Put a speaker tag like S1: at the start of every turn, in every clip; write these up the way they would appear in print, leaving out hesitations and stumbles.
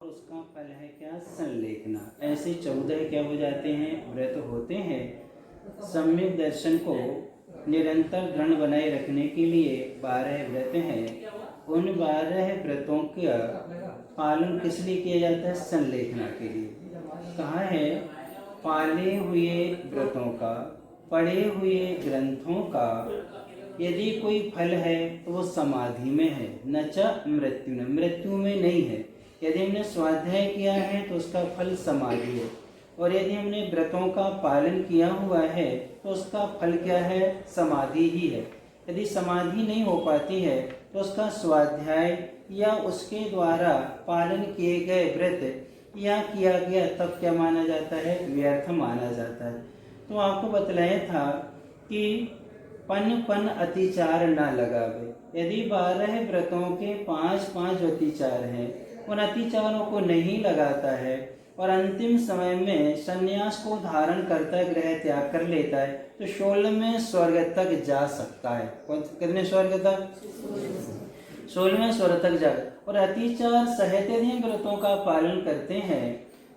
S1: उसका फल है क्या, संलेखना। ऐसे 14 क्या हो जाते हैं, व्रत होते हैं। सम्यक दर्शन को निरंतर दृढ़ बनाए रखने के लिए 12 व्रत हैं। उन 12 व्रतों का पालन किस लिए किया जाता है, संलेखना के लिए। कहा है, पाले हुए व्रतों का, पढ़े हुए ग्रंथों का यदि कोई फल है तो वो समाधि में है, न च मृत्यु न, मृत्यु में नहीं है। यदि हमने स्वाध्याय किया है तो उसका फल समाधि है, और यदि हमने व्रतों का पालन किया हुआ है तो उसका फल क्या है, समाधि ही है। यदि समाधि नहीं हो पाती है तो उसका स्वाध्याय या उसके द्वारा पालन किए गए व्रत या किया गया तब क्या माना जाता है, व्यर्थ माना जाता है। तो आपको बतलाया था कि पन पन अतिचार ना लगावे। यदि 12 व्रतों के 5-5 अतिचार हैं, उन अतिचारों को नहीं लगाता है और अंतिम समय में संन्यास को धारण करता, ग्रह त्याग कर लेता है, तो 16वें स्वर्ग तक जा सकता है। कितने स्वर्ग तक, 16वें स्वर्ग तक जा। और अतिचार सहित यदि व्रतों का पालन करते हैं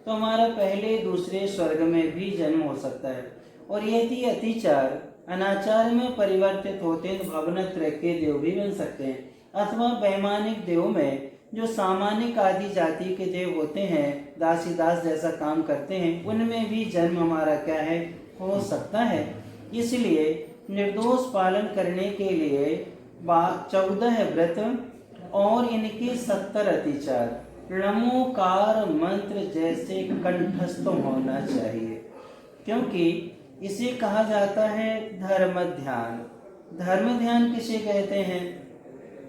S1: तो हमारा पहले दूसरे स्वर्ग में भी जन्म हो सकता है। और यदि अतिचार अनाचार में परिवर्तित होते हैं तो भवनत्रय के देव भी बन सकते हैं, अथवा वैमानिक देव में जो सामान्य आदि जाति के देव होते हैं, दासी दास जैसा काम करते हैं, उनमें भी जन्म हमारा क्या है, हो सकता है। इसलिए निर्दोष पालन करने के लिए 14 व्रत और इनके 70 अतिचार लमोकार मंत्र जैसे कंठस्थ होना चाहिए, क्योंकि इसे कहा जाता है धर्म ध्यान। धर्म ध्यान किसे कहते हैं,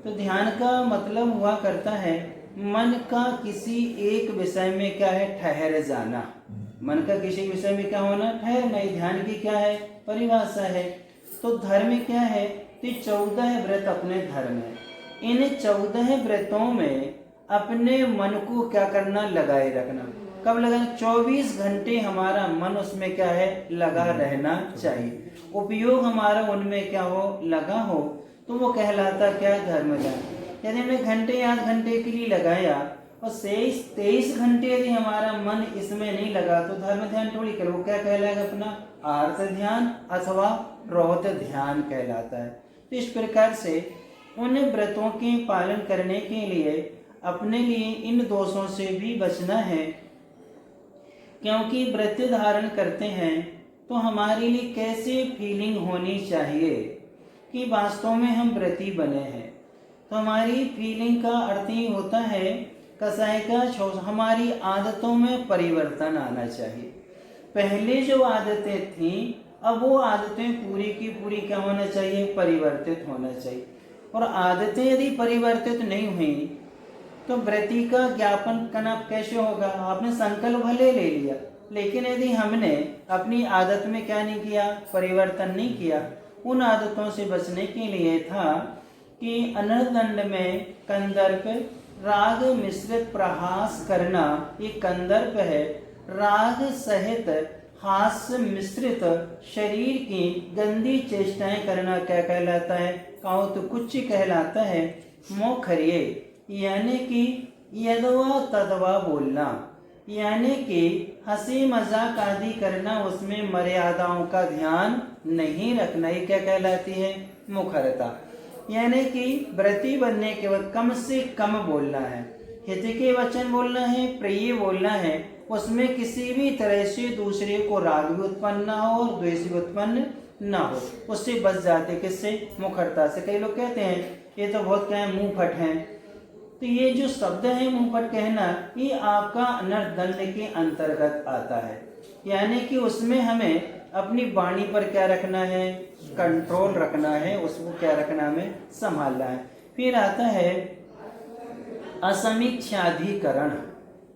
S1: तो ध्यान का मतलब हुआ करता है मन का किसी एक विषय में क्या है, ठहर जाना। मन का किसी विषय में क्या होना, ठहरना। ध्यान की क्या है, परिभाषा है। तो धर्म क्या है, तो 14 व्रत अपने धर्म है। इन 14 व्रतों में अपने मन को क्या करना, लगाए रखना। कब लगाना, 24 घंटे हमारा मन उसमें क्या है, लगा रहना चाहिए। उपयोग हमारा उनमें क्या हो, लगा हो, तो वो कहलाता क्या, धर्म ध्यान। यदि हमने घंटे आध घंटे के लिए लगाया और 23 घंटे यदि हमारा मन इसमें नहीं लगा तो धर्म ध्यान थोड़ी करो, क्या कहलाएगा अपना, आर्त ध्यान अथवा रौत ध्यान कहलाता है। तो इस प्रकार से उन व्रतों के पालन करने के लिए अपने लिए इन दोषों से भी बचना है, क्योंकि व्रत धारण करते हैं तो हमारे लिए कैसे फीलिंग होनी चाहिए कि वास्तव में हम व्रती बने हैं। तो हमारी फीलिंग का अर्थ ही होता है कसाय का छोड़, हमारी आदतों में परिवर्तन आना चाहिए। पहले जो आदतें थीं अब वो आदतें पूरी की पूरी क्या होना चाहिए, परिवर्तित होना चाहिए। और आदतें यदि परिवर्तित नहीं हुई तो व्रती का ज्ञापन करना कैसे होगा। आपने संकल्प भले ले लिया, लेकिन यदि हमने अपनी आदत में क्या नहीं किया, परिवर्तन नहीं किया। उन आदतों से बचने के लिए था कि अनर्दंड में कंदर्प राग मिश्रित प्रहास करना, ये कंदर्प है। राग सहित हास्य मिश्रित शरीर की गंदी चेष्टाएं करना क्या कहलाता है, कहो तो कुछ कहलाता है। मोखरिये यानी कि यदवा तदवा बोलना, यानी कि हंसी मजाक आदि करना, उसमें मर्यादाओं का ध्यान नहीं रखना, ये क्या कहलाती है, मुखरता। यानी कि व्रती बनने के वक्त कम से कम बोलना है, हित के वचन बोलना है, प्रिय बोलना है, उसमें किसी भी तरह से दूसरे को राग भी उत्पन्न ना हो और द्वेष भी उत्पन्न ना हो, उससे बच जाते। किससे, मुखरता से। कई लोग कहते हैं ये तो बहुत क्या है, मुंह फट है। तो ये जो शब्द है मुंह फट कहना, ये आपका अनर्दंड के अंतर्गत आता है। यानी कि उसमें हमें अपनी वाणी पर क्या रखना है, कंट्रोल रखना है, उसको क्या रखना, हमें संभालना है। फिर आता है असमीक्षाधिकरण,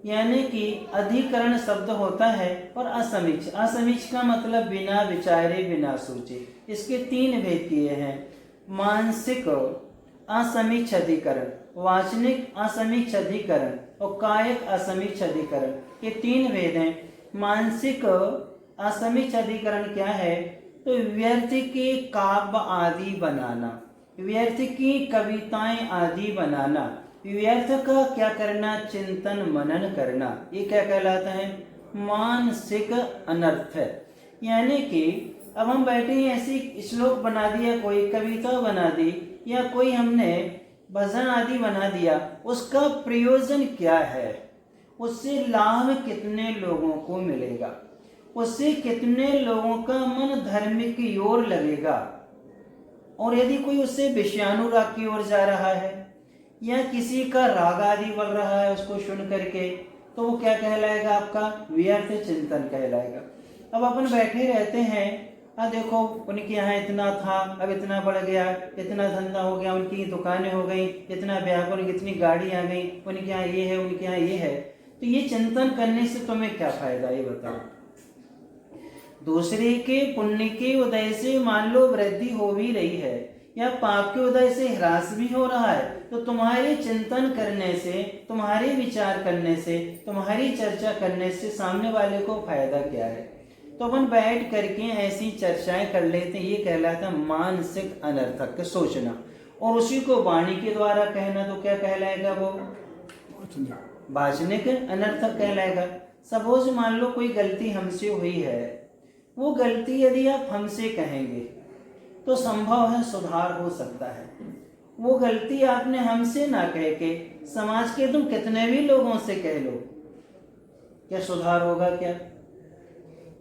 S1: यानी कि अधिकरण शब्द होता है और असमीक्ष। असमीक्ष का मतलब बिना विचारे बिना सोचे। इसके 3 भेद किए हैं, मानसिक असमीक्ष अधिकरण, वाचनिक असमीक्ष अधिकरण और कायिक असमीक्ष अधिकरण, ये 3 भेद हैं। मानसिक असमीक्ष अधिकरण क्या है, तो व्यर्थ के काव्य आदि बनाना, व्यर्थ की कविताएं आदि बनाना, व्यर्थ का क्या करना, चिंतन मनन करना, ये क्या कहलाता है, मानसिक अनर्थ। यानी कि अब हम बैठे हैं, ऐसी श्लोक बना दिया, कोई कविता बना दी, या कोई हमने भजन आदि बना दिया, उसका प्रयोजन क्या है, उससे लाभ कितने लोगों को मिलेगा, उससे कितने लोगों का मन धर्म की ओर लगेगा। और यदि कोई उससे विषयानुराग की ओर जा रहा है या किसी का राग आदि बढ़ रहा है उसको सुन करके, तो वो क्या कहलाएगा, आपका व्यर्थ चिंतन कहलाएगा। अब अपन बैठे रहते हैं, देखो उनके यहाँ इतना था, अब इतना बढ़ गया, इतना धंधा हो गया, उनकी दुकानें हो गई, इतना व्यापार, कितनी गाड़ी आ गई, उनके यहाँ ये है, उनके यहाँ ये है। तो ये चिंतन करने से तुम्हें क्या फायदा, ये बताओ। दूसरे के पुण्य के उदय से मान लो वृद्धि हो भी रही है या पाप के उदय से ह्रास भी हो रहा है, तो तुम्हारे चिंतन करने से, तुम्हारे विचार करने से, तुम्हारी चर्चा करने से सामने वाले को फायदा क्या है। तो अपन बैठ करके ऐसी चर्चाएं कर लेते हैं, ये कहलाता है मानसिक अनर्थक सोचना। और उसी को वाणी के द्वारा कहना तो क्या कहलाएगा, वो वाचनिक अनर्थक कहलाएगा। सपोज मान लो कोई गलती हमसे हुई है, वो गलती यदि आप हमसे कहेंगे तो संभव है सुधार हो सकता है। वो गलती आपने हमसे ना कह के समाज के तुम कितने भी लोगों से कह लो, क्या सुधार होगा क्या।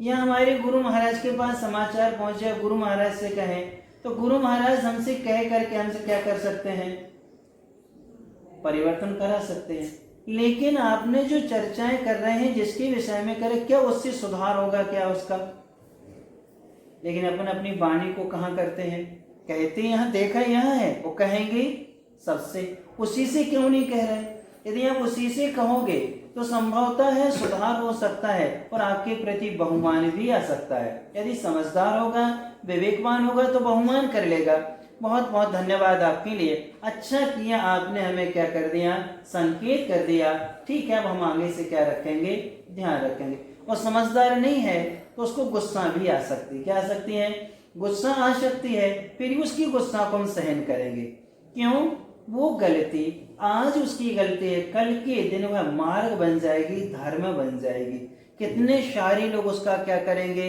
S1: या हमारे गुरु महाराज के पास समाचार पहुंचे, गुरु महाराज से कहें, तो गुरु महाराज हमसे कह करके हमसे क्या कर सकते हैं, परिवर्तन करा सकते हैं। लेकिन आपने जो चर्चाएं कर रहे हैं, जिसके विषय में करें, क्या उससे सुधार होगा क्या उसका। लेकिन अपन अपनी वाणी को कहाँ करते हैं, कहते यहाँ देखा यहाँ है, वो कहेंगे सबसे, उसी से क्यों नहीं कह रहे। यदि आप उसी से कहोगे तो संभवतः है सुधार हो सकता है और आपके प्रति बहुमान भी आ सकता है। यदि समझदार होगा, विवेकवान होगा तो बहुमान कर लेगा। बहुत बहुत धन्यवाद आपके लिए, अच्छा किया आपने हमें क्या कर दिया, संकेत कर दिया। ठीक है, अब हम आगे से क्या रखेंगे, ध्यान रखेंगे। और समझदार नहीं है तो उसको गुस्सा भी आ सकती, क्या आ सकती है, गुस्सा आ सकती है। फिर उसकी गुस्सा को हम सहन करेंगे, क्यों, वो गलती आज उसकी गलती है, कल के दिन वह मार्ग बन जाएगी, धर्म बन जाएगी। कितने सारे लोग उसका क्या करेंगे,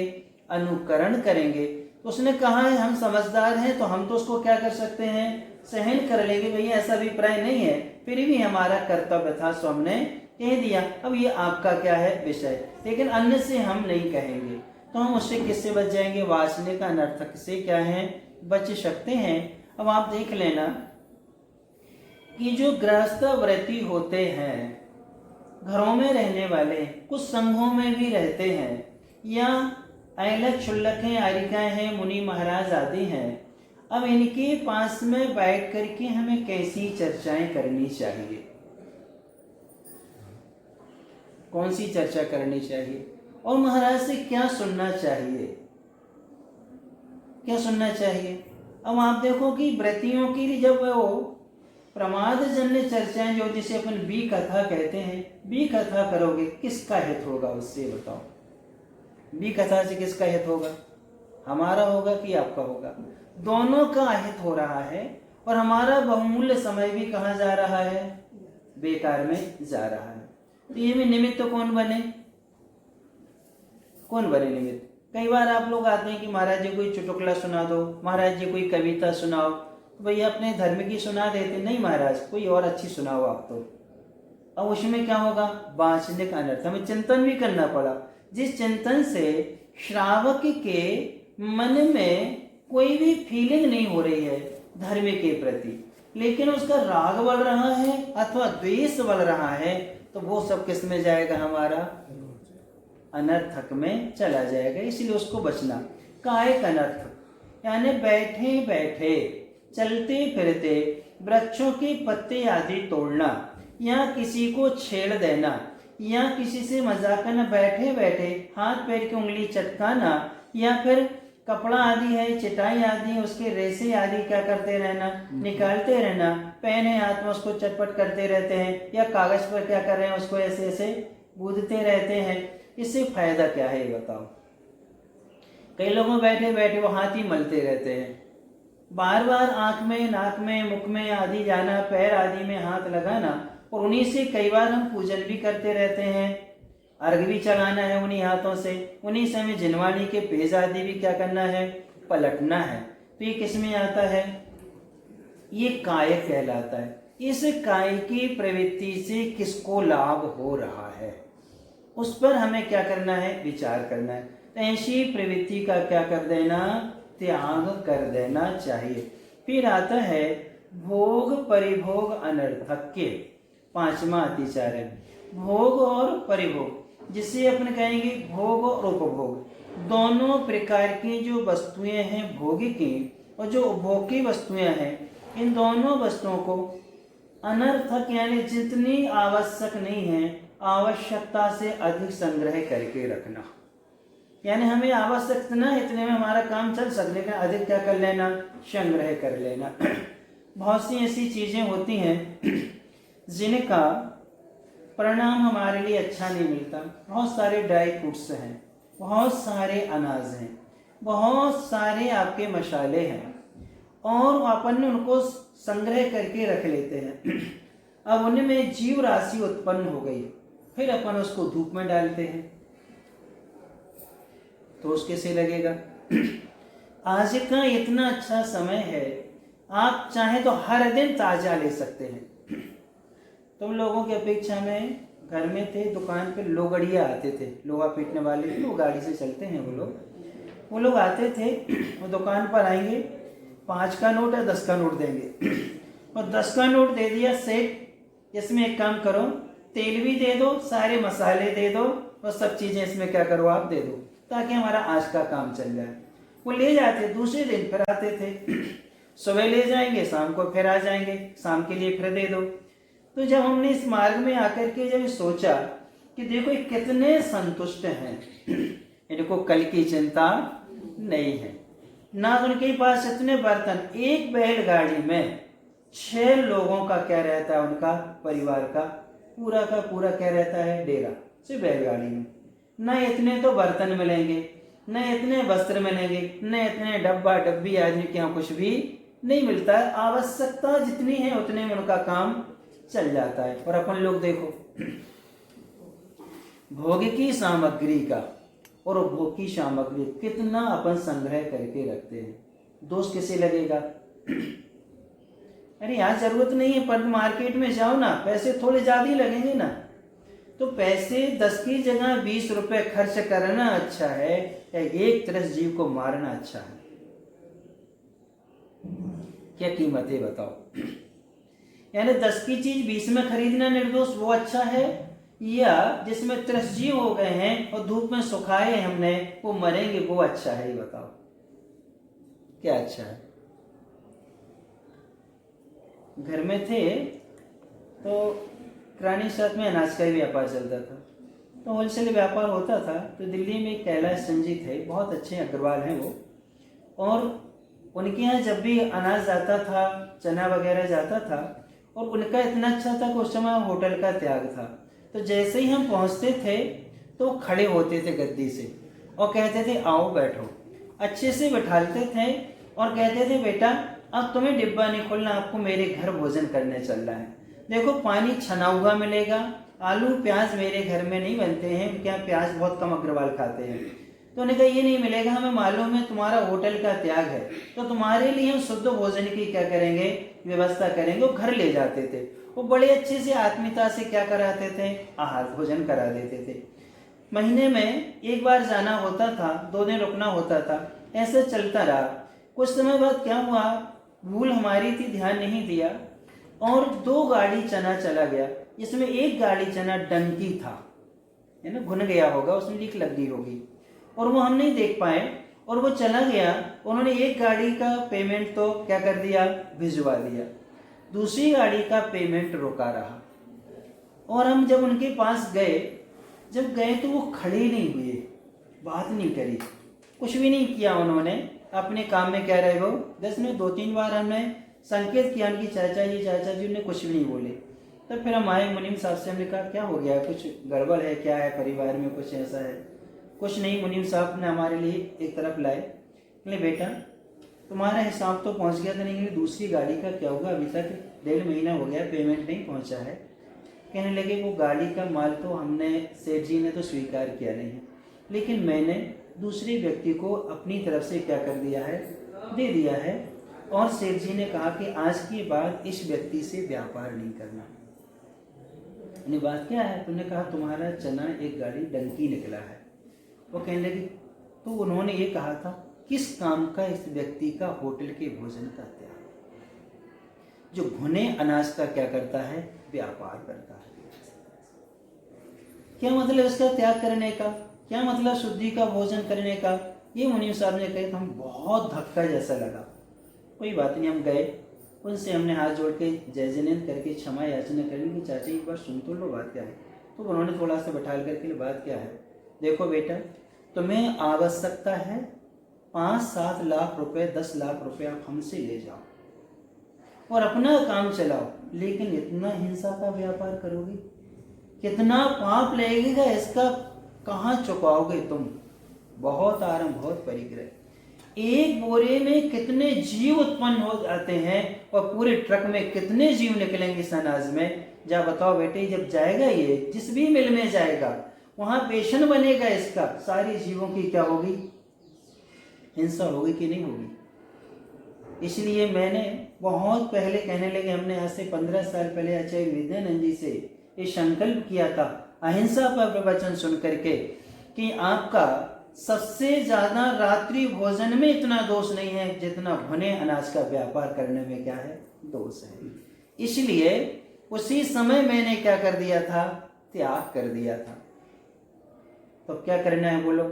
S1: अनुकरण करेंगे। तो उसने कहा है हम समझदार हैं, तो हम तो उसको क्या कर सकते हैं, सहन कर लेंगे, भैया ऐसा अभिप्राय नहीं है, फिर भी हमारा कर्तव्य था सो हमने कह दिया। अब ये आपका क्या है विषय, लेकिन अन्य से हम नहीं कहेंगे, तो हम उससे किससे बच जाएंगे, वासने का अनर्थक से क्या है, बच सकते हैं। अब आप देख लेना कि जो गृहस्थ व्रती होते हैं, घरों में रहने वाले, कुछ संघों में भी रहते हैं, या ऐलक शुल्लक हैं, आरिकाएं हैं, मुनि महाराज आदि हैं। अब इनके पास में बैठ करके हमें कैसी चर्चाएं करनी चाहिए, कौन सी चर्चा करनी चाहिए, और महाराज से क्या सुनना चाहिए, क्या सुनना चाहिए। अब आप देखो कि व्रतियों की जब वो प्रमाद जन्य चर्चाएं जो जिसे अपन बी कथा कहते हैं, बी कथा करोगे किसका हित होगा उससे बताओ। बी कथा से किसका हित होगा, हमारा होगा कि आपका होगा, दोनों का हित हो रहा है। और हमारा बहुमूल्य समय भी कहाँ जा रहा है, बेकार में जा रहा है। तो ये में निमित्त तो कौन बने, कौन बने निमित्त। कई बार आप लोग आते हैं कि महाराज जी कोई चुटकुला सुना दो, महाराज जी कोई कविता सुनाओ, तो भैया अपने धर्म की सुना देते, नहीं महाराज कोई और अच्छी सुनाओ आप तो। अब उसमें क्या होगा, वाचनिक अनर्थ, हमें चिंतन भी करना पड़ा, जिस चिंतन से श्रावक के मन में कोई भी फीलिंग नहीं हो रही है धर्म के प्रति, लेकिन उसका राग बढ़ रहा है अथवा द्वेष बढ़ रहा है, तो वो सब किस में जाएगा, हमारा अनर्थक में चला जाएगा। इसलिए उसको बचना। कायिक अनर्थ यानी बैठे बैठे, चलते फिरते वृक्षों के पत्ते आदि तोड़ना, या किसी को छेड़ देना, या किसी से मजाक करना, बैठे बैठे हाथ पैर की उंगली चटकाना, या फिर कपड़ा आदि है, चटाई आदि है, उसके रेसे आदि क्या करते रहना, निकालते रहना, पेन है हाथ में उसको चटपट करते रहते हैं, या कागज पर क्या कर रहे हैं उसको ऐसे ऐसे गूंदते रहते हैं। इससे फायदा क्या है ये बताओ। कई लोगों बैठे बैठे वो हाथ ही मलते रहते हैं, बार बार आँख में, नाक में, मुख में आदि जाना, पैर आदि में हाथ लगाना, और उन्हीं से कई बार हम पूजन भी करते रहते हैं, अर्घ भी चढ़ाना है उन्हीं हाथों से, उन्हीं से हमें जिनवाणी के पेज आदि भी क्या करना है, पलटना है। तो ये किस में आता है, ये कायक कहलाता है। इस काय की प्रवृत्ति से किसको लाभ हो रहा है, उस पर हमें क्या करना है, विचार करना है। तो ऐसी प्रवृत्ति का क्या कर देना, त्याग कर देना चाहिए। फिर आता है भोग परिभोग अनर्थक्य, पांचवा अतिचार है। भोग और परिभोग, जिसे अपन कहेंगे भोग और उपभोग, दोनों प्रकार की जो वस्तुएं हैं भोगिकी और जो उपभोग की वस्तुएं हैं, इन दोनों वस्तुओं को अनर्थक यानी जितनी आवश्यक नहीं है, आवश्यकता से अधिक संग्रह करके रखना। यानी हमें आवश्यक इतना, इतने में हमारा काम चल सकता, लेकिन अधिक क्या कर लेना, संग्रह कर लेना। बहुत सी ऐसी चीजें होती हैं जिनका परिणाम हमारे लिए अच्छा नहीं मिलता। बहुत सारे ड्राई फ्रूट्स हैं, बहुत सारे अनाज हैं, बहुत सारे आपके मसाले हैं, और अपन उनको संग्रह करके रख लेते हैं। अब उनमें जीव राशि उत्पन्न हो गई, फिर अपन उसको धूप में डालते हैं तो उसके से लगेगा। आज का इतना अच्छा समय है, आप चाहे तो हर दिन ताजा ले सकते हैं। तुम लोगों की अपेक्षा में घर में थे, दुकान पे लोगड़िया आते थे, लोहा पीटने वाले, वो गाड़ी से चलते हैं वो लोग आते थे, वो दुकान पर आएंगे, 5 का नोट या 10 का नोट देंगे, और 10 का नोट दे दिया सेठ, इसमें एक काम करो, तेल भी दे दो, सारे मसाले दे दो, और सब चीजें इसमें क्या करो आप दे दो, ताकि हमारा आज का काम चल जाए। वो ले जाते, दूसरे दिन फिर आते थे, सुबह ले जाएंगे, शाम को फिर आ जाएंगे, शाम के लिए फिर दे दो। तो जब हमने इस मार्ग में आकर के जब सोचा कि देखो ये कितने संतुष्ट हैं, इनको कल की चिंता नहीं है, ना उनके पास इतने बर्तन, एक बैलगाड़ी में 6 लोगों का क्या रहता है, उनका परिवार का पूरा क्या रहता है, डेरा, सिर्फ बैलगाड़ी में। न इतने तो बर्तन मिलेंगे, न इतने वस्त्र मिलेंगे, न इतने डब्बा डब्बी, आदमी के यहाँ कुछ भी नहीं मिलता है। आवश्यकता जितनी है उतने में उनका काम चल जाता है। और अपन लोग देखो, भोगिकी सामग्री का और उपभोग की सामग्री कितना अपन संग्रह करके रखते हैं, दोष किसे लगेगा। अरे यहाँ जरूरत नहीं है, पर मार्केट में जाओ ना, पैसे थोड़े ज्यादा ही लगेंगे ना, तो पैसे 10 की जगह 20 रुपए खर्च करना अच्छा है या एक तरस जीव को मारना अच्छा है, क्या कीमत है बताओ। यानी 10 की चीज 20 में खरीदना निर्दोष, वो अच्छा है, या जिसमें 30 जीव हो गए हैं और धूप में सुखाए हैं हमने, वो मरेंगे, वो अच्छा है, ये बताओ क्या अच्छा है। घर में थे तो किरानी शॉप में अनाज का ही व्यापार चलता था, तो होलसेल व्यापार होता था। तो दिल्ली में कैलाश संजीत है, बहुत अच्छे अग्रवाल हैं वो, और उनके यहाँ जब भी अनाज जाता था, चना वगैरह जाता था, और उनका इतना अच्छा था कि उस समय होटल का त्याग था। तो जैसे ही हम पहुँचते थे तो खड़े होते थे गद्दी से और कहते थे आओ बैठो, अच्छे से बैठाते थे और कहते थे बेटा अब तुम्हें डिब्बा नहीं खोलना, आपको मेरे घर भोजन करने चल रहा है, देखो पानी छना हुआ मिलेगा, आलू प्याज मेरे घर में नहीं बनते हैं, क्या प्याज बहुत कम अग्रवाल खाते हैं। तो उन्होंने कहा ये नहीं मिलेगा, हमें मालूम है तुम्हारा होटल का त्याग है, तो तुम्हारे लिए हम शुद्ध भोजन की क्या करेंगे, व्यवस्था करेंगे। वो घर ले जाते थे, वो बड़े अच्छे से आत्मीयता से क्या कराते थे, आहार भोजन करा देते थे। महीने में एक बार जाना होता था, 2 दिन रुकना होता था, ऐसे चलता रहा। कुछ समय बाद क्या हुआ, भूल हमारी थी, ध्यान नहीं दिया, और 2 गाड़ी चना चला गया, इसमें एक गाड़ी चना डंकी था, है ना, घुन गया होगा, उसमें लीक लग गई होगी, और वो हम नहीं देख पाए, और वो चला गया। उन्होंने एक गाड़ी का पेमेंट तो क्या कर दिया, भिजवा दिया, दूसरी गाड़ी का पेमेंट रोका रहा। और हम जब उनके पास गए, जब गए तो वो खड़े नहीं हुए, बात नहीं करी, कुछ भी नहीं किया उन्होंने, अपने काम में क्या रहे वो। 2-3 बार हमने संकेत किया उनकी चाचा जी उन्हें कुछ भी नहीं बोले। तब फिर हम आए मुनीम साहब से, हमने कहा क्या हो गया, कुछ गड़बड़ है, क्या है परिवार में, कुछ ऐसा है। कुछ नहीं, मुनीम साहब ने हमारे लिए एक तरफ लाए, बोले बेटा तुम्हारा हिसाब तो पहुंच गया था, लेकिन दूसरी गाड़ी का क्या होगा, अभी तक 1.5 महीना हो गया, पेमेंट नहीं पहुंचा है। कहने लगे वो गाड़ी का माल तो हमने, सेठ जी ने तो स्वीकार किया नहीं है, लेकिन मैंने दूसरे व्यक्ति को अपनी तरफ से क्या कर दिया है, दे दिया है। और सेठ जी ने कहा कि आज के बाद इस व्यक्ति से व्यापार नहीं करना। यानी बात क्या है, तुमने कहा तुम्हारा चना एक गाड़ी डंकी निकला है। वो कहने लगे, तो उन्होंने ये कहा था, किस काम का इस व्यक्ति का होटल के भोजन का त्याग, जो भुने अनाज का क्या करता है, व्यापार करता है। क्या मतलब इसका त्याग करने का, क्या मतलब शुद्धि का भोजन करने का। ये मुनीम साहब ने कहे तो हम बहुत धक्का जैसा लगा। कोई बात नहीं, हम गए, उनसे हमने हाथ जोड़ के जय जयंत करके क्षमा याचना करी कि चाचा एक बार सुन तो लो बात क्या है। तो उन्होंने थोड़ा सा बैठा करके, बात क्या है, देखो बेटा तुम्हें आवश्यकता है 5-7 लाख रुपए, 10 लाख रुपए आप हमसे ले जाओ और अपना काम चलाओ, लेकिन इतना हिंसा का व्यापार करोगे, कितना पाप लगेगा इसका, कहाँ चुकाओगे तुम। बहुत आराम, बहुत परिग्रह। एक बोरे में कितने जीव उत्पन्न हो जाते हैं और पूरे ट्रक में कितने जीव निकलेंगे इस अनाज में। जा बताओ बेटे, जब जाएगा ये जिस भी मिल में जाएगा, वहां बेसन बनेगा इसका, सारी जीवों की क्या होगी, हिंसा होगी कि नहीं होगी। इसलिए मैंने बहुत पहले, कहने लगे हमने आज से 15 साल पहले आचार्य विद्यानंद जी से ये संकल्प किया था अहिंसा पर प्रवचन सुन करके, कि आपका सबसे ज्यादा रात्रि भोजन में इतना दोष नहीं है जितना भुने अनाज का व्यापार करने में क्या है, दोष है। इसलिए उसी समय मैंने क्या कर दिया था, त्याग कर दिया था। तो क्या करना है बोलो,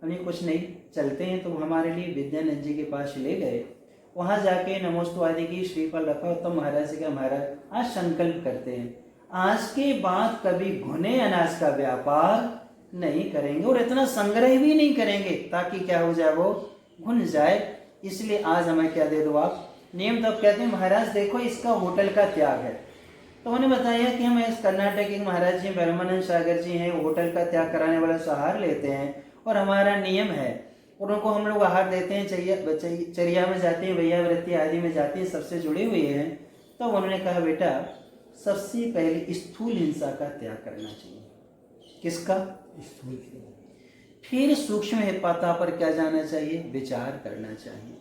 S1: हमें कुछ नहीं, चलते हैं। तो हमारे लिए विद्यानंद जी के पास ले गए, वहां जाके नमोस्तु आदि की श्रीफल रखा। तो महाराज से क्या, महाराज आज संकल्प करते हैं, आज के बाद कभी भुने अनाज का व्यापार नहीं करेंगे और इतना संग्रह भी नहीं करेंगे, ताकि क्या हो जाए, वो घुन जाए। इसलिए आज हमें क्या दे दो आप नियम। तब कहते हैं महाराज देखो इसका होटल का त्याग है। तो उन्होंने बताया कि हम इस कर्नाटक के महाराज जी ब्रह्मानंद सागर जी हैं, होटल का त्याग कराने वाला आहार लेते हैं और हमारा नियम है, और उनको हम लोग आहार देते हैं, चर्या में जाते हैं, भैया वृत्ति आदि में जाते हैं, सबसे जुड़े हुए हैं। तो उन्होंने कहा बेटा सबसे पहले स्थूल हिंसा का त्याग करना चाहिए। किसका, स्थूल। फिर सूक्ष्म हिंसा पर क्या जाना चाहिए, विचार करना चाहिए।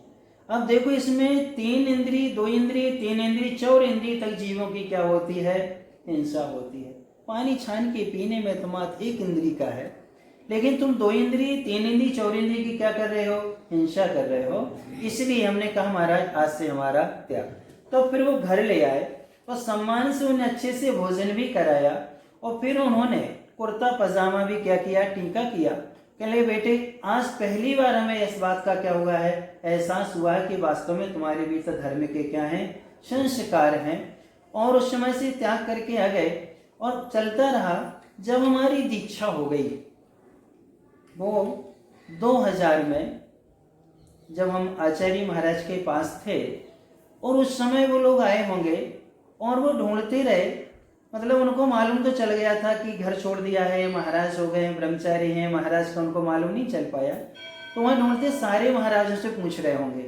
S1: अब देखो इसमें 3 इंद्रिय, 2 इंद्रिय, 3 इंद्रिय, 4 इंद्रिय तक जीवों की क्या होती है, हिंसा होती है। पानी छान के पीने में तो मात्र 1 इंद्रिय का है, लेकिन तुम 2 इंद्रिय, 3 इंद्रिय, 4 इंद्रिय की क्या कर रहे हो, हिंसा कर रहे हो। इसलिए हमने कहा महाराज आज से हमारा त्याग। तो फिर वो घर ले आए और सम्मान से उन्हें अच्छे से भोजन भी कराया, और फिर उन्होंने कुर्ता पजामा भी क्या किया, टीका किया। कहले बेटे आज पहली बार हमें इस बात का क्या हुआ है, एहसास हुआ है कि वास्तव में तुम्हारे भीतर धर्म के क्या हैं, संस्कार हैं। और उस समय से त्याग करके आ गए और चलता रहा। जब हमारी दीक्षा हो गई, वो 2000 में जब हम आचार्य महाराज के पास थे, और उस समय वो लोग आए होंगे और वो ढूंढते रहे, मतलब उनको मालूम तो चल गया था कि घर छोड़ दिया है, महाराज हो गए, ब्रह्मचारी हैं, महाराज का उनको मालूम नहीं चल पाया। तो वहाँ ढूंढते सारे महाराजों से पूछ रहे होंगे,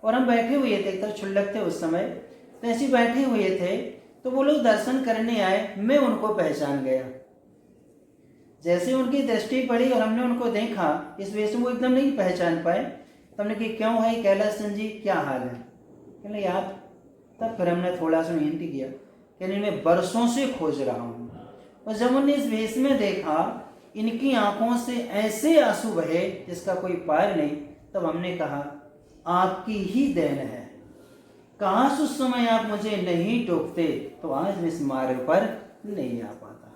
S1: और हम बैठे हुए थे, तो छुल्लक थे उस समय, तो ऐसे बैठे हुए थे। तो वो लोग दर्शन करने आए, मैं उनको पहचान गया। जैसे उनकी दृष्टि पड़ी और हमने उनको देखा इस वेश में, वो एकदम नहीं पहचान पाए। तो हमने कि क्यों भाई कैलाश चंद जी क्या हाल है, कहले आप। तब फिर हमने थोड़ा सा हिंट किया, कहने मैं बरसों से खोज रहा हूँ। और जब उन्होंने इस वेश में देखा, इनकी आंखों से ऐसे आंसू बहे जिसका कोई पार नहीं। तब हमने कहा आपकी ही देन है, काश उस समय आप मुझे नहीं टोकते तो आज मैं इस मार्ग पर नहीं आ पाता।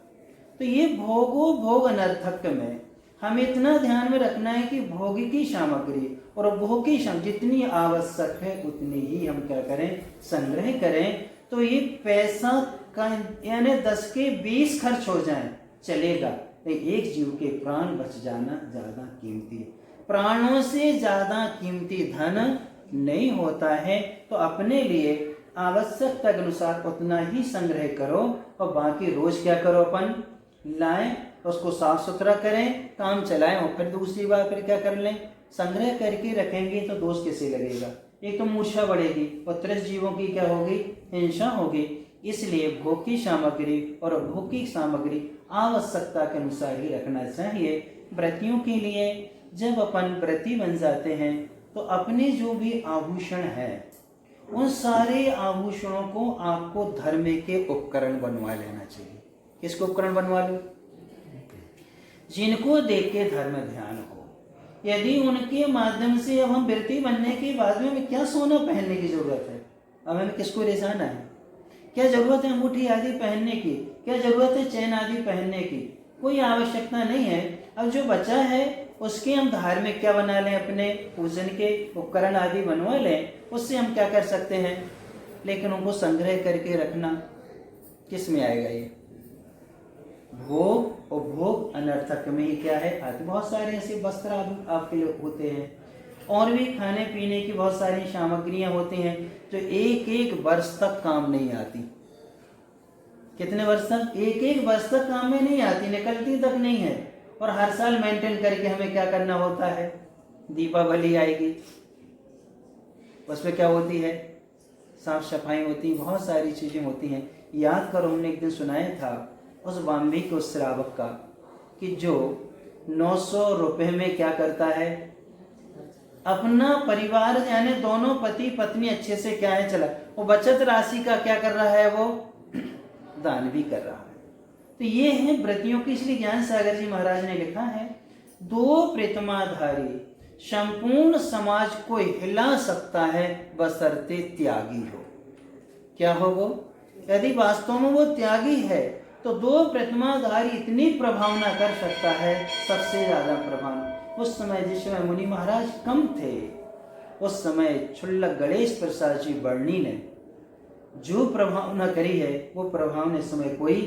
S1: तो ये भोगो भोग अनर्थक में हमें इतना ध्यान में रखना है कि भोग की सामग्री और भोग की जितनी आवश्यक है उतनी ही हम क्या करें, संग्रह करें। तो ये पैसा का यानी 10 के 20 खर्च हो जाए चलेगा, एक जीव के प्राण बच जाना ज्यादा कीमती है। प्राणों से ज्यादा कीमती धन नहीं होता है। तो अपने लिए आवश्यकता के अनुसार उतना ही संग्रह करो, और बाकी रोज क्या करो, अपन लाएं, उसको साफ सुथरा करें, काम चलाएं, और फिर दूसरी बार फिर क्या कर लें, संग्रह करके रखेंगे तो दोष कैसे लगेगा। एक तो मूर्छा बढ़ेगी और त्रस्त जीवों की क्या होगी, हिंसा होगी। इसलिए भोग की सामग्री और भोग की सामग्री आवश्यकता के अनुसार ही रखना चाहिए। व्रतियों के लिए जब अपन व्रती बन जाते हैं तो अपने जो भी आभूषण है उन सारे आभूषणों को आपको धर्म के उपकरण बनवा लेना चाहिए। किसके उपकरण बनवा लो? जिनको देख के धर्म ध्यान हो। यदि उनके माध्यम से अब हम व्रती बनने के बाद में हमें क्या सोना पहनने की जरूरत है? अब हमें किसको रिझाना है? क्या जरूरत है अंगूठी आदि पहनने की? क्या जरूरत है चैन आदि पहनने की? कोई आवश्यकता नहीं है। अब जो बचा है उसके हम धार्मिक क्या बना लें, अपने पूजन के उपकरण आदि बनवा लें, उससे हम क्या कर सकते हैं। लेकिन उनको संग्रह करके रखना किस में आएगा? ये भोग और भोग अनर्थक में ही क्या है आते। बहुत सारे ऐसे वस्त्र आपके लिए होते हैं और भी खाने पीने की बहुत सारी सामग्रियां होती हैं जो एक एक वर्ष तक काम नहीं आती। कितने वर्ष तक? एक एक वर्ष तक काम में नहीं आती, निकलती तक नहीं है। और हर साल मेंटेन करके हमें क्या करना होता है। दीपावली आएगी, उसमें क्या होती है, साफ सफाई होती है, बहुत सारी चीजें होती हैं। याद करो, हमने एक दिन सुनाया था उस बाम्बी के उस श्रावक का कि जो 900 रुपए में क्या करता है, अपना परिवार यानी दोनों पति पत्नी अच्छे से क्या है चला, वो बचत राशि का क्या कर रहा है, वो दान भी कर रहा है। तो ये है व्रतियों की। इसलिए ज्ञान सागर जी महाराज ने लिखा है, दो प्रतिमाधारी संपूर्ण समाज को हिला सकता है बशर्ते त्यागी हो। क्या हो वो? यदि वास्तव में वो त्यागी है तो दो प्रतिमाधारी इतनी प्रभावना कर सकता है, सबसे ज्यादा प्रभाव। उस समय जिस समय मुनि महाराज कम थे, उस समय क्षुल्लक गणेश प्रसाद जी वर्णी ने जो प्रभावना करी है वो प्रभावना इस समय कोई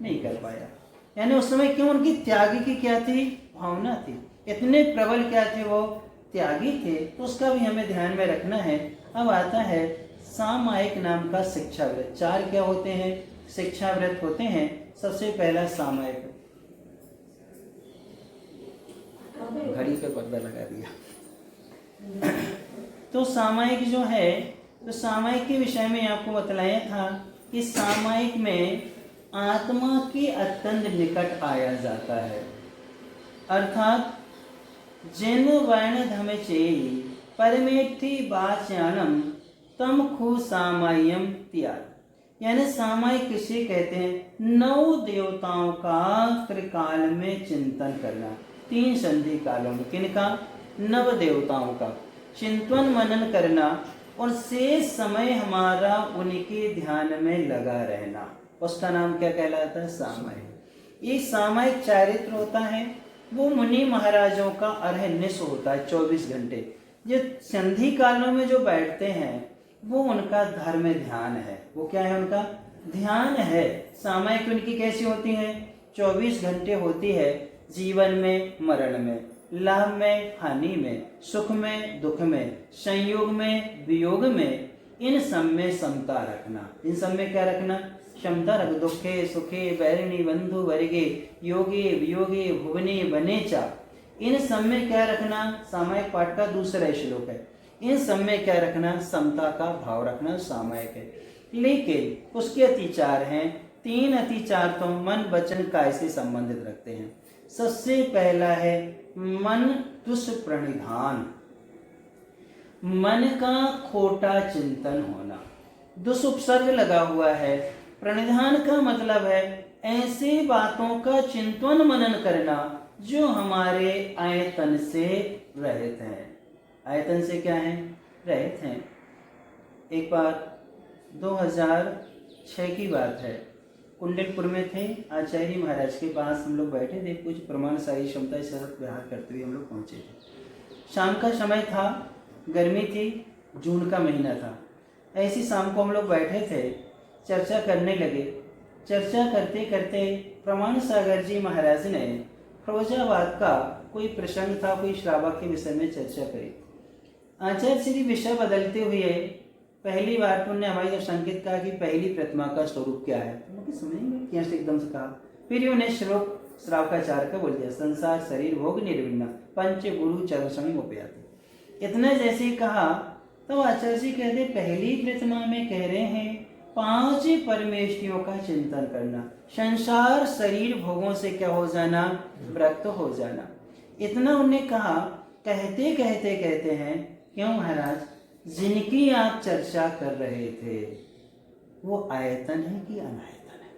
S1: नहीं कर पाया। यानी उस समय क्यों? उनकी त्यागी की क्या थी, भावना थी। इतने प्रबल क्या थे, वो त्यागी थे। तो उसका भी हमें ध्यान में रखना है। अब आता है सामायिक नाम का शिक्षा व्रत। 4 क्या होते हैं? शिक्षा व्रत होते हैं। सबसे पहला सामायिक। घड़ी पे पर्दा लगा दिया। तो सामायिक जो है, तो सामायिक के विषय में आपको बतलाया था कि सामायिक में आत्मा के अत्यंत निकट आया जाता है। अर्थात जिन वर्ण धम चेयी परमेठी वाच्यानम तम खु सामायम त्याग। यानी सामायिक किसे कहते हैं? 9 देवताओं का त्रिकाल में चिंतन करना। 3 संधि कालों में किनका? 9 देवताओं का चिंतन मनन करना और शेष समय हमारा उनके ध्यान में लगा रहना। उसका नाम क्या कहलाता है? सामायिक। ये सामायिक चारित्र होता है, वो मुनि महाराजों का अरहनिश होता है 24 घंटे। जो संधि कालों में जो बैठते हैं वो उनका धर्म ध्यान है। वो क्या है? उनका ध्यान है। सामायिक उनकी कैसी होती है? 24 घंटे होती है। जीवन में मरण में, लाभ में हानि में, सुख में दुख में, संयोग में वियोग में, इन सब में समता रखना। इन सब में क्या रखना? क्षमता रख। दुखे सुखे बैरिणी बंधु वर्गे योगे वियोगे भुवने बनेचा। इन सब में क्या रखना? सामायिक पाठ का दूसरा श्लोक है। इन सब में क्या रखना? समता का भाव रखना सामायिक है। लेकिन उसके अतिचार हैं 3 अतिचार तो मन वचन काय से संबंधित रखते हैं। सबसे पहला है मन दुष्प्रणिधान, मन का खोटा चिंतन होना। दुष्उपसर्ग लगा हुआ है। प्रणिधान का मतलब है ऐसे बातों का चिंतन मनन करना जो हमारे आयतन से रहित हैं। आयतन से क्या है? रहित हैं। एक बार 2006 की बात है, कुंडलपुर में थे। आचार्य महाराज के पास हम लोग बैठे थे। कुछ प्रमाणशाही क्षमता के साथ व्यवहार करते हुए हम लोग पहुंचे थे। शाम का समय था, गर्मी थी, जून का महीना था। ऐसी शाम को हम लोग बैठे थे, चर्चा करने लगे। चर्चा करते करते प्रमाण सागर जी महाराज ने फिरोजाबाद का कोई प्रसंग था, कोई श्रावक के विषय में चर्चा करी। आचार्य श्री विषय बदलते हुए पहली बार तुमने हमारी जब संकेत कहा कि पहली प्रतिमा का स्वरूप क्या है, तो मुझे समझ में कैसे एकदम से कहा। फिर उन्हें श्रावकाचार्य का बोल दिया, संसार शरीर भोग निर्विण्ण पंच गुरु चरण उपयाति। इतना जैसे ही कहा तो आचार्य जी कहते पहली प्रतिमा में कह रहे हैं 5 परमेष्टियों का चिंतन करना, संसार शरीर भोगों से क्या हो जाना, विरक्त हो जाना। इतना उन्होंने कहा। कहते कहते कहते हैं, क्यों महाराज, जिनकी आप चर्चा कर रहे थे वो आयतन है कि अनायतन है?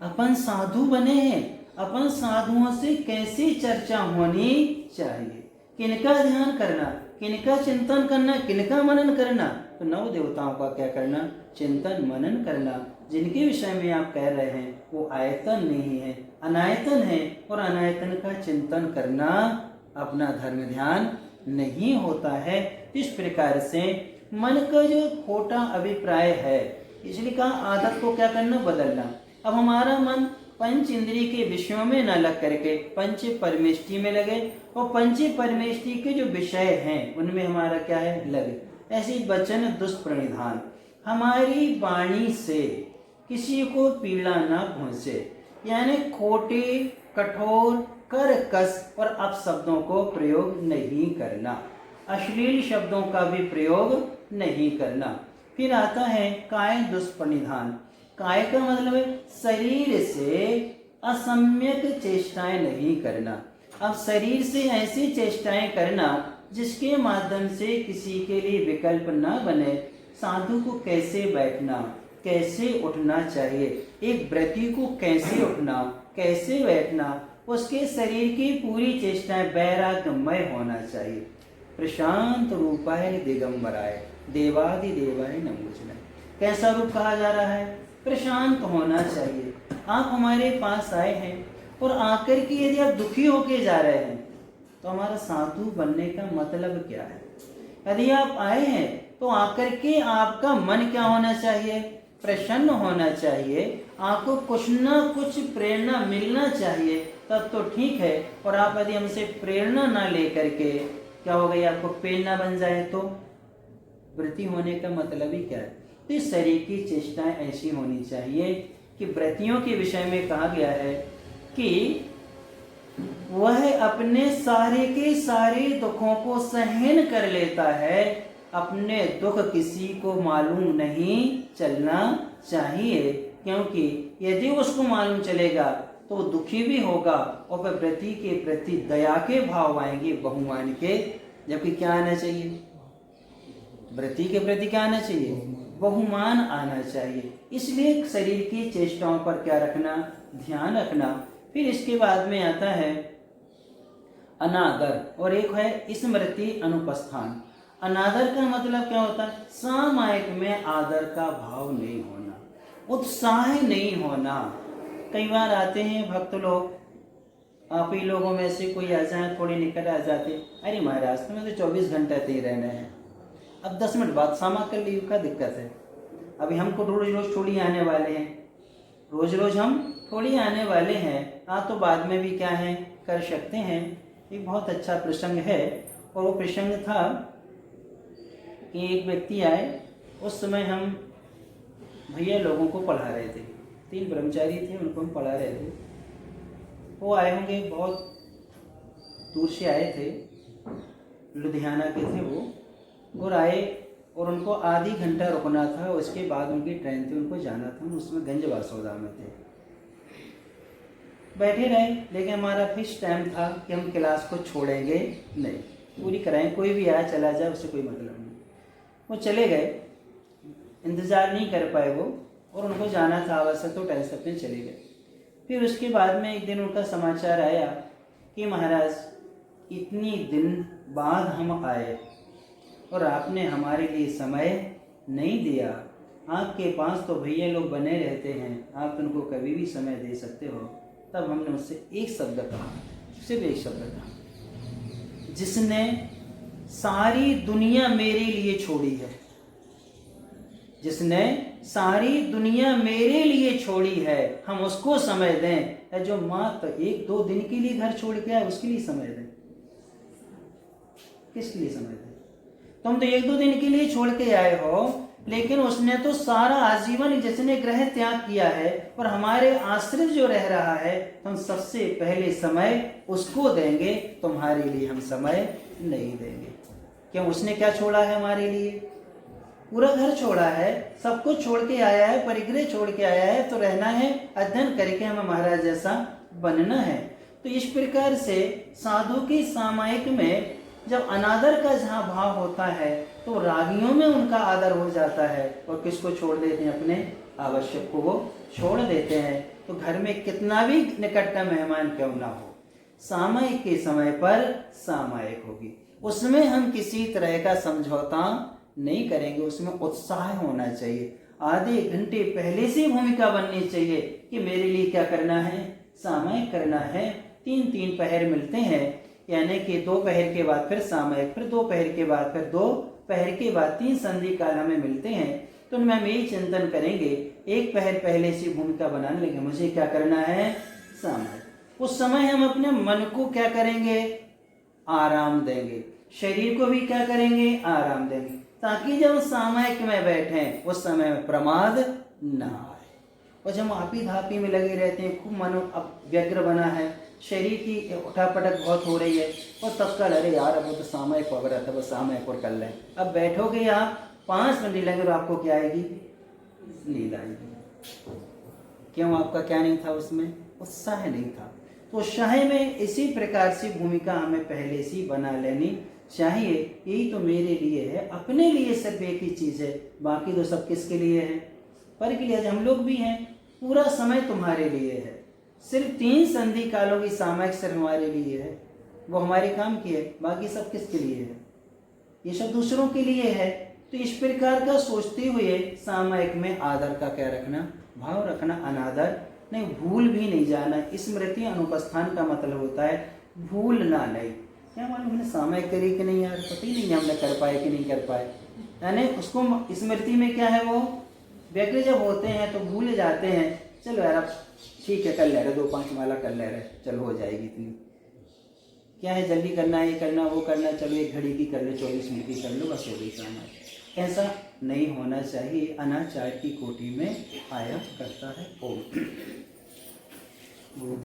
S1: अपन साधु बने हैं, अपन साधुओं से कैसी चर्चा होनी चाहिए, किनका ध्यान करना, किनका चिंतन करना, किनका मनन करना? तो 9 देवताओं का क्या करना, चिंतन मनन करना। जिनके विषय में आप कह रहे हैं वो आयतन नहीं है, अनायतन है, और अनायतन का चिंतन करना अपना धर्म ध्यान नहीं होता है। इस प्रकार से मन का जो खोटा अभिप्राय है, इसलिए कहा आदत को क्या करना, बदलना। अब हमारा मन पंच इंद्रिय के विषयों में न लग करके पंच परमेष्टि में लगे, और पंच परमेष्टि के जो विषय हैं उनमें हमारा क्या है, लगे। ऐसी वचन दुष्प्रणिधान, हमारी वाणी से किसी को पीड़ा ना पहुंचे, यानी खोटे कठोर कर्कश और अपशब्दों को प्रयोग नहीं करना, अश्लील शब्दों का भी प्रयोग नहीं करना। फिर आता है काय दुष्प्रणिधान। काय का मतलब है शरीर से असम्यक चेष्टाएं नहीं करना। अब शरीर से ऐसी चेष्टाएं करना जिसके माध्यम से किसी के लिए विकल्प न बने। साधु को कैसे बैठना, कैसे उठना चाहिए, एक व्रती को कैसे उठना, कैसे बैठना, उसके शरीर की पूरी चेष्टाएं वैराग्यमय होना चाहिए। प्रशांत रूपाय दिगंबराय देवादि देवाय नमोजनाय। कैसा रूप कहा जा रहा है, प्रशांत होना चाहिए। आप हमारे पास आए हैं और आकर के यदि आप दुखी होके जा रहे हैं तो हमारा साधु बनने का मतलब क्या है? यदि आप आए हैं तो आकर के आपका मन क्या होना चाहिए, प्रसन्न होना चाहिए, आपको कुछ ना कुछ प्रेरणा मिलना चाहिए, तब तो ठीक है। और आप यदि हमसे प्रेरणा ना लेकर के क्या हो गई, आपको प्रेरणा बन जाए तो वृत्ति होने का मतलब ही क्या है? तो इस शरीर की चेष्टाएं ऐसी होनी चाहिए कि व्रतियों के विषय में कहा गया है कि वह अपने सारे के सारे दुखों को सहन कर लेता है, अपने दुख किसी को मालूम नहीं चलना चाहिए, क्योंकि यदि उसको मालूम चलेगा तो वो दुखी भी होगा और वह व्रती के प्रति दया के भाव आएंगे, बहुमान के। जबकि क्या आना चाहिए, व्रती के प्रति क्या आना चाहिए, बहुमान आना चाहिए। इसलिए शरीर की चेष्टाओं पर क्या रखना, ध्यान रखना। फिर इसके बाद में आता है अनादर, और एक है स्मृति अनुपस्थान। अनादर का मतलब क्या होता है, सामायिक में आदर का भाव नहीं होना, उत्साह नहीं होना। कई बार आते हैं भक्त लोग, आप ही लोगों में से कोई आ जाए, थोड़े निकट आ जाते, अरे महाराज तुम्हें तो 24 घंटे ही रहना है, अब 10 मिनट बाद क्षमा कर ली, क्या दिक्कत है? अभी हमको रोज रोज थोड़ी आने वाले हैं, रोज रोज हम थोड़ी आने वाले हैं, आप तो बाद में भी क्या है कर सकते हैं। एक बहुत अच्छा प्रसंग है, और वो प्रसंग था कि एक व्यक्ति आए, उस समय हम भैया लोगों को पढ़ा रहे थे, 3 ब्रह्मचारी थे, उनको हम पढ़ा रहे थे। वो आए होंगे, बहुत दूर से आए थे, लुधियाना के थे वो, और आए और उनको आधी घंटा रुकना था, उसके बाद उनकी ट्रेन थी, उनको जाना था। उसमें गंज वासौदा में थे, बैठे रहे, लेकिन हमारा फिक्स टाइम था कि हम क्लास को छोड़ेंगे नहीं, पूरी कराएं, कोई भी आया चला जाए उससे कोई मतलब नहीं। वो चले गए, इंतज़ार नहीं कर पाए वो, और उनको जाना था आवश्यक, तो टेंशन में चले गए। फिर उसके बाद में एक दिन उनका समाचार आया कि महाराज इतनी दिन बाद हम आए और आपने हमारे लिए समय नहीं दिया, आपके पास तो भैया लोग बने रहते हैं, आप उनको कभी भी समय दे सकते हो। तब हमने उससे एक शब्द कहा, सिर्फ एक शब्द कहा, जिसने सारी दुनिया मेरे लिए छोड़ी है, जिसने सारी दुनिया मेरे लिए छोड़ी है, हम उसको समय दें। जो मात्र 1-2 दिन के लिए घर छोड़ के आए उसके लिए समय दें, किसके लिए समय दें? तुम तो 1-2 दिन के लिए छोड़ के आए हो, लेकिन उसने तो सारा आजीवन जिसने ग्रह त्याग किया है और हमारे आश्रित जो रह रहा है, हम सबसे पहले समय उसको देंगे, तुम्हारे लिए हम समय नहीं देंगे। क्यों, उसने क्या छोड़ा है हमारे लिए? पूरा घर छोड़ा है, सब कुछ छोड़ के आया है, परिग्रह छोड़ के आया है, तो रहना है, अध्ययन करके हमें महाराज जैसा बनना है। तो इस प्रकार से साधु की सामायिक में जब अनादर का जहाँ भाव होता है तो रागियों में उनका आदर हो जाता है, और किसको छोड़ देते हैं? अपने आवश्यक को वो छोड़ देते हैं। तो घर में कितना भी निकट का मेहमान क्यों ना हो, सामायिक के समय पर सामायिक होगी, उसमें हम किसी तरह का समझौता नहीं करेंगे, उसमें उत्साह होना चाहिए। आधे घंटे पहले से भूमिका बननी चाहिए कि मेरे लिए क्या करना है, सामायिक करना है। 3-3 पहर मिलते हैं, यानी कि 2 पहर के बाद फिर सामायिक, फिर 2 पहर के बाद फिर 2 पहर के बाद 3 संधि काल हमें मिलते हैं। तो उनमें हम यही चिंतन करेंगे, 1 पहर पहले से भूमिका बनाने लगे, मुझे क्या करना है, सामायिक। उस समय हम अपने मन को क्या करेंगे, आराम देंगे, शरीर को भी क्या करेंगे, आराम देंगे, ताकि जब सामायिक में बैठे उस समय में प्रमाद ना आए। और जब आपी धापी में लगे रहते हैं, खूब मनो अब व्यग्र बना है, शरीर की उठापटक बहुत हो रही है, और तब कल अरे यार अब वो तो सामायिक हो रहा था, बस सामायिक और कर लें। अब बैठोगे आप 5 मिनट लगेंगे तो आपको क्या आएगी, नींद आएगी। क्यों, आपका क्या नहीं था, उसमें उत्साह नहीं था। तो उत्साह में इसी प्रकार से भूमिका हमें पहले से बना लेनी चाहिए। यही तो मेरे लिए है, अपने लिए सिर्फ एक ही चीज़ है, बाकी तो सब किसके लिए है, पर के लिए। हम लोग भी हैं, पूरा समय तुम्हारे लिए है, सिर्फ 3 संधि कालों की सामायिक सिर्फ हमारे लिए है, वो हमारे काम की है, बाकी सब किसके लिए है, ये सब दूसरों के लिए है। तो इस प्रकार का सोचते हुए सामायिक में आदर का क्या रखना, भाव रखना, अनादर नहीं, भूल भी नहीं जाना। स्मृति अनुपस्थान का मतलब होता है भूलना नहीं। क्या मालूम हमने सामायिक करी कि नहीं, यार पता ही नहीं हमने कर पाए कि नहीं कर पाए, यानी उसको स्मृति में क्या है, वो व्यग्र जब होते हैं तो भूल जाते हैं। चलो यार अब ठीक है, कर ले रहे, 2-5 माला कर ले रहे, चलो हो जाएगी इतनी, क्या है जल्दी करना है, ये करना वो करना, चलो 1 घड़ी की कर लो, 24 मिनट की कर लो, बस हो गई काम। ऐसा नहीं होना चाहिए, अनाचार की कोटि में आया करता है। ओम।